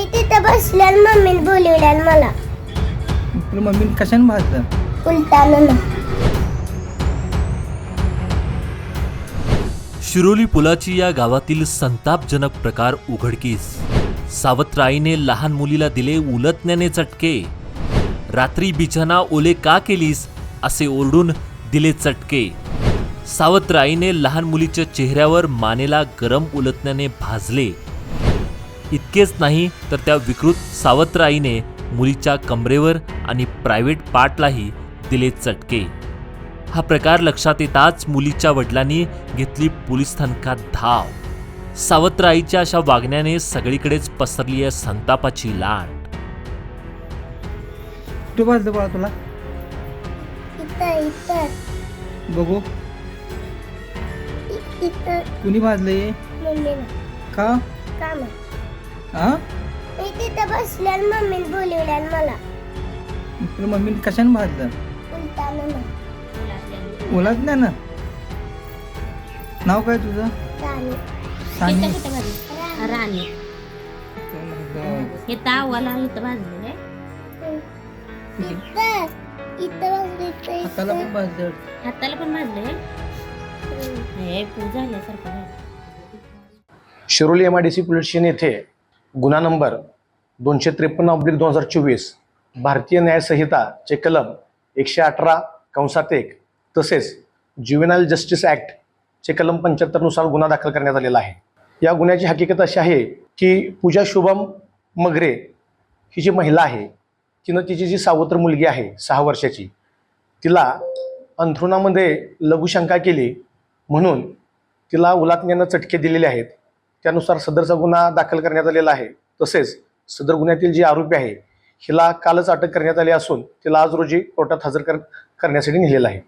मी तिथं बसल्यान मम्मीने बोलवल्यान मला तुला मम्मीने कशाने भाजलं? उलटानं. शिरोली पुलाची या गावातील संतापजनक प्रकार उघडकीस. सावत्र आईने लहान मुलीला दिले उलटण्याने चटके. रात्री बिछाना ओले का केलीस असे ओरडून दिले चटके. सावत्र आईने लहान मुलीच्या चेहऱ्यावर मानेला गरम उलटण्याने भाजले. इतकेच नाही तर त्या विकृत सावत्र आईने मुलीच्या कमरेवर आणि प्रायव्हेट पार्टलाही दिले चटके. हा प्रकार लक्षात येताच मुलीच्या वडिलांनी घेतली पोलीस स्थानकात धाव. सावत्र आईच्या अशा वागण्याने सगळीकडेच पसरली आहे संतापाची लाट. तू भाजलं बाळा तुला? इथं बघू इथं कुणी भाजले? मम्मीनं. का? का मग? हा? मी तिथं बसल्यान मम्मीने बोलवल्यान मला तुला मम्मीने कशाने भाजलं? उलटानं. ओळखलं ना? नाव काय तुझं? राणी. सानी. राणी हे तावाला इथं भाजलेलं आहे. इथं बसली हाताला पण भाजलं. हाताला पण भाजलंय. हे पूजा झाल्यासारखं झालं. शिरोली MIDC पोलीस स्टेशन येथे गुन्हा नंबर 253/2024 भारतीय न्याय संहिताचे कलम 118(1) तसेच ज्युव्हेनाइल जस्टिस ॲक्टचे कलम 75 नुसार गुन्हा दाखल करण्यात आलेला आहे. या गुन्ह्याची हकीकत अशी आहे की पूजा शुभम मगरे ही जी महिला आहे, तिनं तिची जी सावत्र मुलगी आहे 6 वर्षाची, तिला अंथरुणामध्ये लघुशंका केली म्हणून तिला उलाटण्यानं चटके दिलेले आहेत. त्यानुसार सदरचा गुन्हा दाखल करण्यात आलेला आहे. तसेच सदर गुन्ह्यातील जी आरोपी आहे हिला कालच अटक करण्यात आली असून तिला आज रोजी कोर्टात हजर करण्यासाठी नेलेलं आहे.